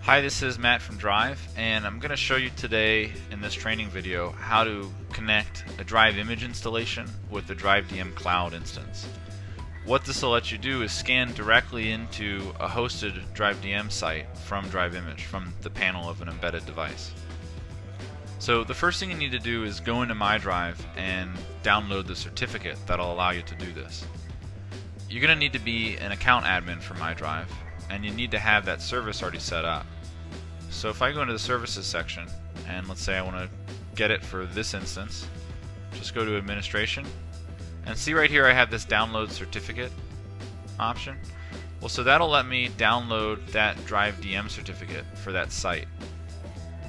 Hi, this is Matt from Drivve, and I'm going to show you today in this training video how to connect a Drivve image installation with the Drivve Cloud instance. What this will let you do is scan directly into a hosted Drivve site from Drivve Image, from the panel of an embedded device. So the first thing you need to do is go into My Drive and download the certificate that'll allow you to do this. You're going to need to be an account admin for My Drive, and you need to have that service already set up. So if I go into the services section, and let's say I want to get it for this instance, just go to administration, and see right here I have this download certificate option. Well, so that'll let me download that Drivve certificate for that site.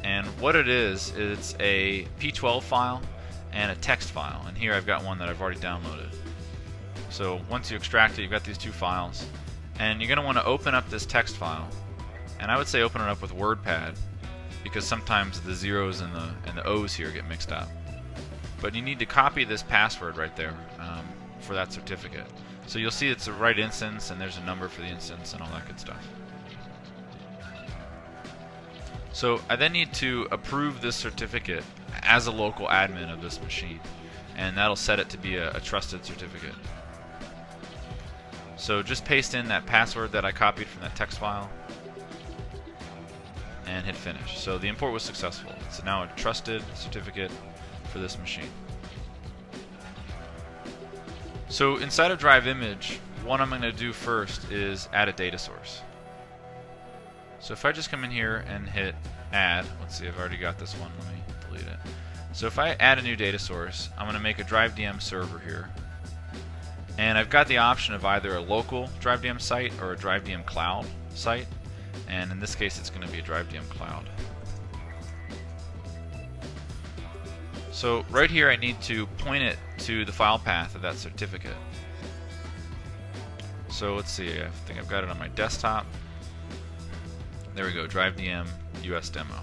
And what it is, it's a P12 file and a text file, and here I've got one that I've already downloaded. So once you extract it, you've got these two files, and you're going to want to open up this text file, and I would say open it up with WordPad, because sometimes the zeros and the O's here get mixed up. But you need to copy this password right there for that certificate. So you'll see it's the right instance, and there's a number for the instance and all that good stuff. So I then need to approve this certificate as a local admin of this machine, and that'll set it to be a trusted certificate. So just paste in that password that I copied from that text file and hit finish. So the import was successful. It's now a trusted certificate for this machine. So inside of Drivve Image, what I'm going to do first is add a data source. So if I just come in here and hit add, let's see, I've already got this one, let me delete it. So if I add a new data source, I'm going to make a Drivve server here. And I've got the option of either a local Drivve site or a Drivve Cloud site. And in this case, it's going to be a Drivve Cloud. So right here, I need to point it to the file path of that certificate. So let's see, I think I've got it on my desktop. There we go, Drivve US demo.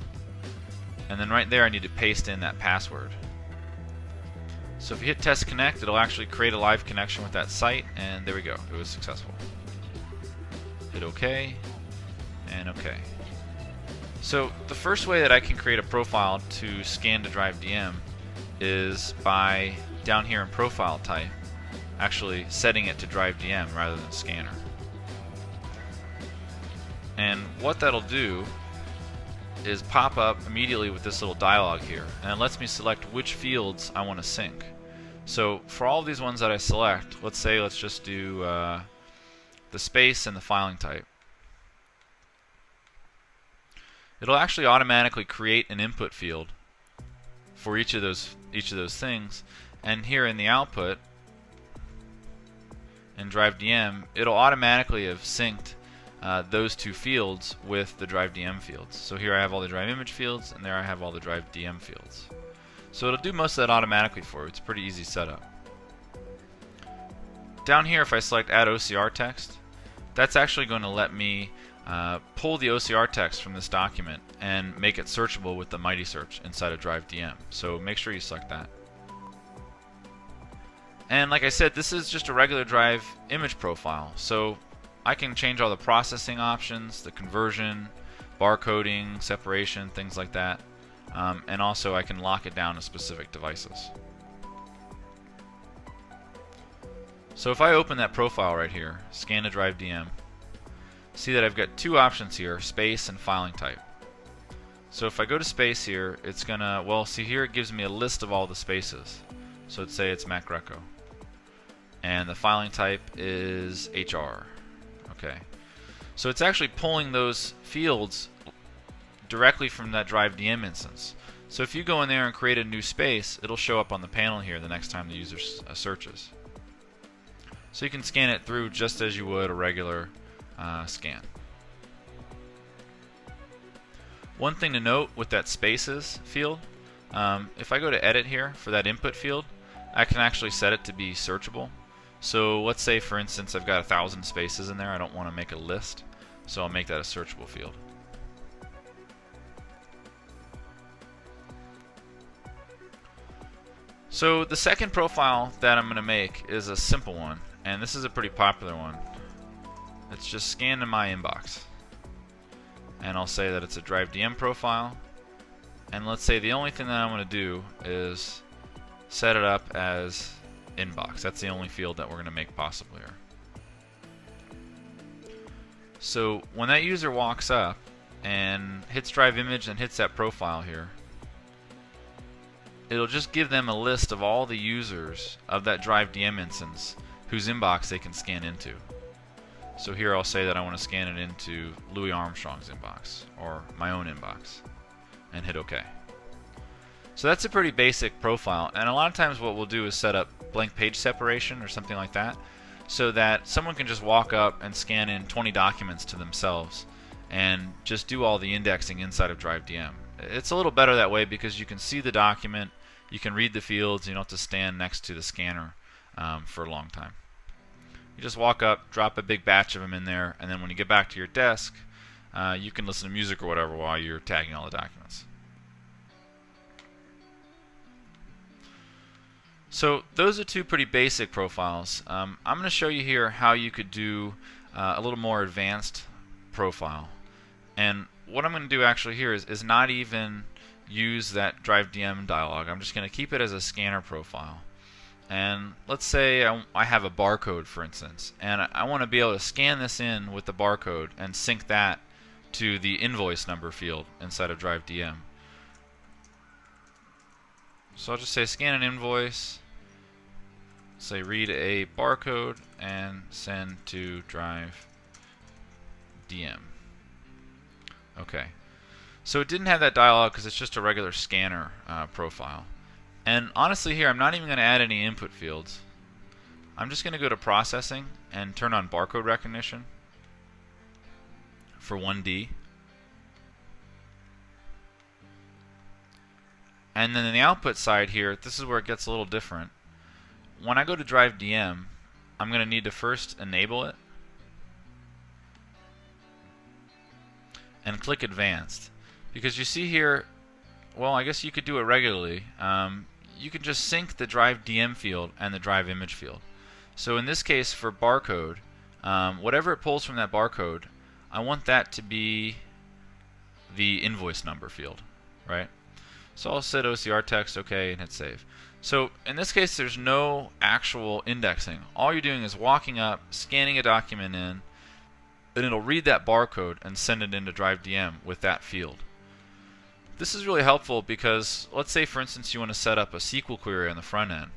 And then right there, I need to paste in that password. So if you hit test connect, it'll actually create a live connection with that site, and there we go, it was successful. Hit OK, and OK. So the first way that I can create a profile to scan to Drivve is by, down here in profile type, actually setting it to Drivve rather than scanner. And what that'll do is pop up immediately with this little dialog here, and it lets me select which fields I want to sync. So for all of these ones that I select, let's just do the space and the filing type. It'll actually automatically create an input field for each of those things, and here in the output in Drivve, it'll automatically have synced those two fields with the Drivve fields. So here I have all the Drivve image fields, and there I have all the Drivve fields. So it'll do most of that automatically for you. It's a pretty easy setup. Down here, if I select Add OCR Text, that's actually going to let me pull the OCR text from this document and make it searchable with the Mighty Search inside of Drivve. So make sure you select that. And like I said, this is just a regular Drivve image profile. So I can change all the processing options, the conversion, barcoding, separation, things like that. And also I can lock it down to specific devices. So if I open that profile right here, scan to Drivve, see that I've got two options here, space and filing type. So if I go to space here, it's gonna, well, see here it gives me a list of all the spaces. So let's say it's Mac Greco. And the filing type is HR. Okay, so it's actually pulling those fields directly from that Drivve instance. So if you go in there and create a new space, it'll show up on the panel here the next time the user searches. So you can scan it through just as you would a regular scan. One thing to note with that spaces field, if I go to edit here for that input field, I can actually set it to be searchable. So let's say, for instance, I've got 1,000 spaces in there. I don't want to make a list, so I'll make that a searchable field. So the second profile that I'm going to make is a simple one, and this is a pretty popular one. It's just scan to my inbox. and I'll say that it's a Drive DM profile. And let's say the only thing that I'm going to do is set it up as inbox. That's the only field that we're going to make possible here. So when that user walks up and hits Drive Image and hits that profile here, it'll just give them a list of all the users of that Drive DM instance whose inbox they can scan into. So here I'll say that I want to scan it into Louis Armstrong's inbox or my own inbox and hit OK. So that's a pretty basic profile, and a lot of times what we'll do is set up blank page separation or something like that, so that someone can just walk up and scan in 20 documents to themselves and just do all the indexing inside of Drive DM. It's a little better that way because you can see the document, you can read the fields, you don't have to stand next to the scanner for a long time. You just walk up, drop a big batch of them in there, and then when you get back to your desk, you can listen to music or whatever while you're tagging all the documents. So those are two pretty basic profiles. I'm going to show you here how you could do a little more advanced profile. And what I'm going to do actually here is not even use that Drive DM dialog. I'm just going to keep it as a scanner profile. And let's say I have a barcode, for instance, and I want to be able to scan this in with the barcode and sync that to the invoice number field inside of Drive DM. So I'll just say scan an invoice, say read a barcode, and send to Drive DM. Okay, so it didn't have that dialog because it's just a regular scanner profile. And honestly here I'm not even going to add any input fields. I'm just going to go to processing and turn on barcode recognition for 1D. And then in the output side here, this is where it gets a little different. When I go to Drive DM, I'm going to need to first enable it and click Advanced. Because you see here, well, I guess you could do it regularly. You can just sync the Drive DM field and the Drive Image field. So in this case, for barcode, whatever it pulls from that barcode, I want that to be the invoice number field, right? So I'll set OCR text, OK, and hit save. So in this case, there's no actual indexing. All you're doing is walking up, scanning a document in, and it'll read that barcode and send it into Drive DM with that field. This is really helpful because let's say, for instance, you want to set up a SQL query on the front end,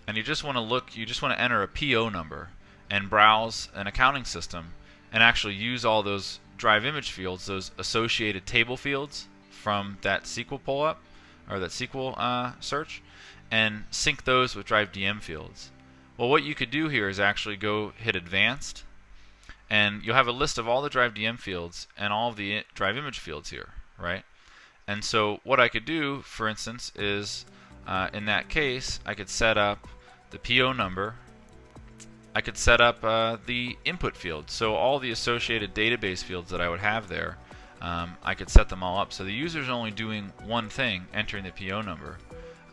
and you just want to enter a PO number and browse an accounting system and actually use all those Drive Image fields, those associated table fields from that SQL pull-up or that SQL search, and sync those with Drive DM fields. Well, what you could do here is actually go hit Advanced, and you'll have a list of all the Drive DM fields and all of the Drive Image fields here, right? And so what I could do, for instance, is in that case, I could set up the PO number. I could set up the input field. So all the associated database fields that I would have there, I could set them all up. So the user's only doing one thing, entering the PO number.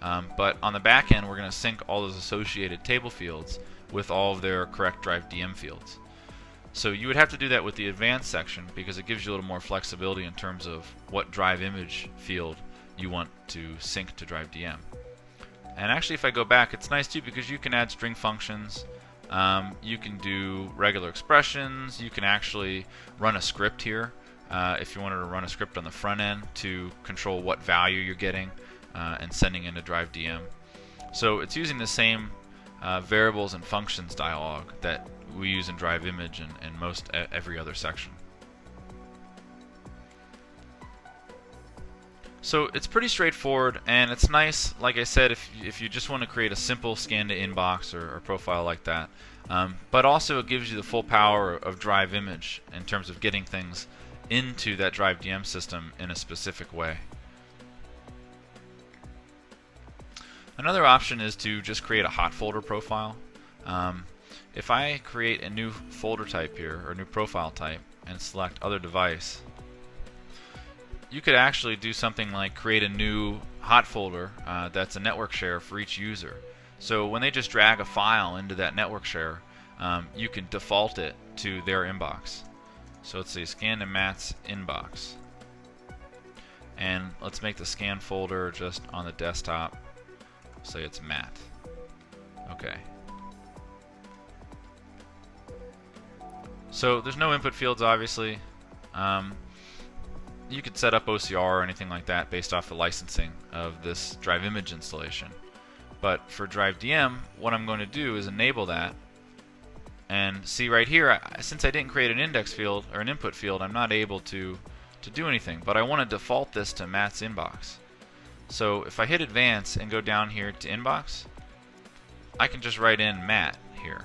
But on the back end, we're going to sync all those associated table fields with all of their correct Drive DM fields. So you would have to do that with the advanced section because it gives you a little more flexibility in terms of what Drive Image field you want to sync to Drive DM. And actually, if I go back, it's nice too because you can add string functions, you can do regular expressions, you can actually run a script here if you wanted to run a script on the front end to control what value you're getting and sending into Drive DM. So it's using the same variables and functions dialog that we use in Drive Image and most every other section. So it's pretty straightforward, and it's nice, like I said, if you just want to create a simple scan to inbox or profile like that. But also it gives you the full power of Drive Image in terms of getting things into that Drive DM system in a specific way. Another option is to just create a hot folder profile. If I create a new folder type here, or new profile type, and select Other Device, you could actually do something like create a new hot folder that's a network share for each user. So when they just drag a file into that network share, you can default it to their inbox. So let's see, scan to Matt's inbox. And let's make the scan folder just on the desktop. Say it's Matt. Okay. So there's no input fields, obviously. You could set up OCR or anything like that based off the licensing of this Drive image installation. But for Drive DM, what I'm going to do is enable that. And see right here, since I didn't create an index field or an input field, I'm not able to do anything. But I want to default this to Matt's inbox. So if I hit advance and go down here to inbox, I can just write in Matt here.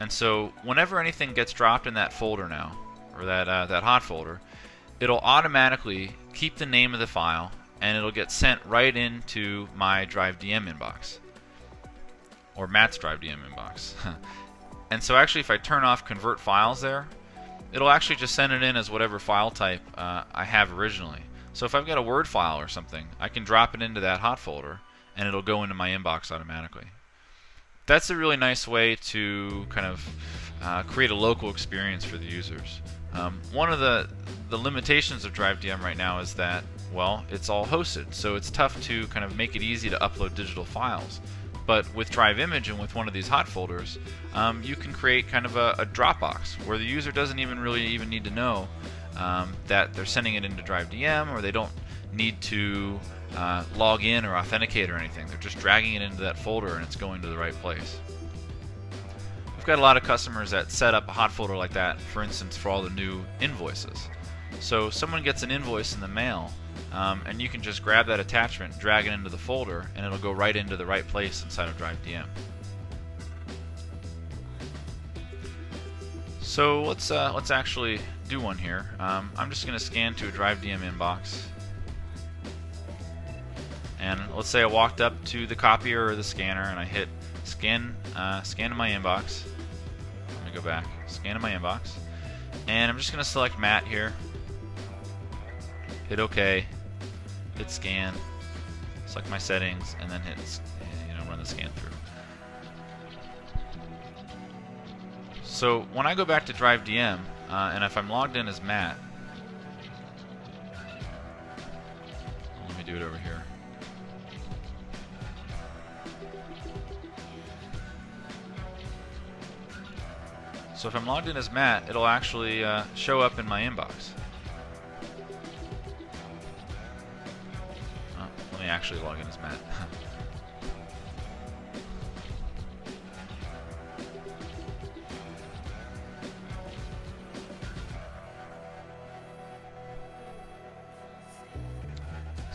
And so whenever anything gets dropped in that folder now, or that hot folder, it'll automatically keep the name of the file and it'll get sent right into my Drive DM inbox, or Matt's Drive DM inbox. And so actually if I turn off convert files there, it'll actually just send it in as whatever file type I have originally. So if I've got a Word file or something, I can drop it into that hot folder and it'll go into my inbox automatically. That's a really nice way to kind of create a local experience for the users. One of the limitations of Drive DM right now is that, well, it's all hosted, so it's tough to kind of make it easy to upload digital files. But with Drive Image and with one of these hot folders, you can create kind of a Dropbox where the user doesn't really need to know that they're sending it into Drive DM, or they don't need to log in or authenticate or anything. They're just dragging it into that folder and it's going to the right place. We've got a lot of customers that set up a hot folder like that, for instance, for all the new invoices. So someone gets an invoice in the mail, and you can just grab that attachment, drag it into the folder, and it'll go right into the right place inside of Drive DM. So let's actually do one here. I'm just going to scan to a Drive DM inbox. And let's say I walked up to the copier or the scanner and I hit scan to my inbox. Let me go back. Scan to my inbox. And I'm just going to select Matt here. Hit OK. Hit scan. Select my settings and then hit run the scan through. So when I go back to Drive DM, and if I'm logged in as Matt, let me do it over here. So if I'm logged in as Matt, it'll actually show up in my inbox. Let me actually log in as Matt.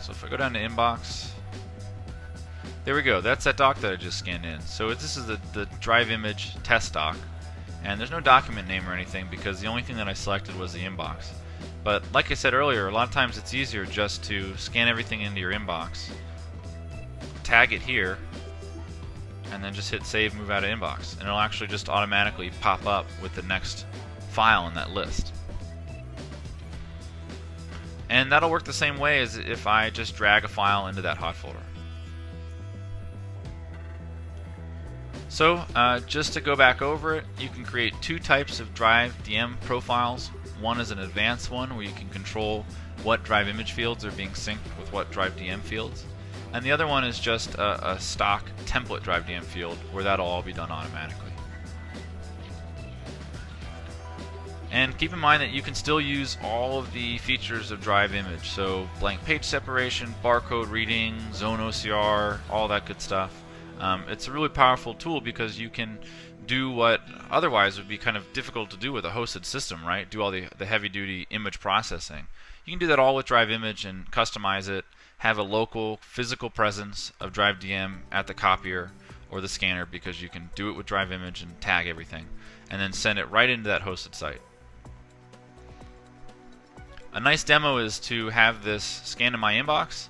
So if I go down to inbox, there we go. That's that doc that I just scanned in. So this is the Drive image test doc. And there's no document name or anything because the only thing that I selected was the inbox. But like I said earlier, a lot of times it's easier just to scan everything into your inbox, tag it here, and then just hit save, move out of inbox. And it'll actually just automatically pop up with the next file in that list. And that'll work the same way as if I just drag a file into that hot folder. So just to go back over it, you can create two types of Drive DM profiles. One is an advanced one where you can control what Drive image fields are being synced with what Drive DM fields. And the other one is just a stock template Drive DM field where that'll all be done automatically. And keep in mind that you can still use all of the features of Drive image. So blank page separation, barcode reading, zone OCR, all that good stuff. It's a really powerful tool because you can do what otherwise would be kind of difficult to do with a hosted system, right? Do all the heavy-duty image processing. You can do that all with Drive Image and customize it, have a local physical presence of Drive DM at the copier or the scanner because you can do it with Drive Image and tag everything, and then send it right into that hosted site. A nice demo is to have this scan to my inbox.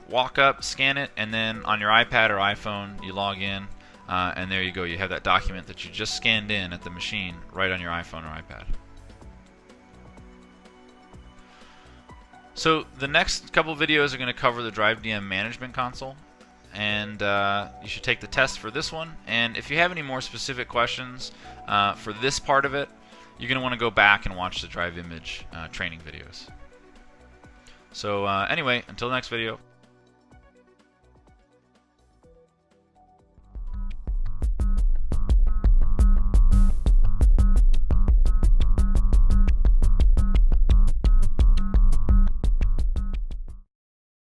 Walk up, scan it, and then on your iPad or iPhone you log in, and there you go. You have that document that you just scanned in at the machine right on your iPhone or iPad. So the next couple videos are going to cover the Drive DM Management Console, and you should take the test for this one. And if you have any more specific questions for this part of it, you're going to want to go back and watch the Drivve image training videos. So anyway, until the next video.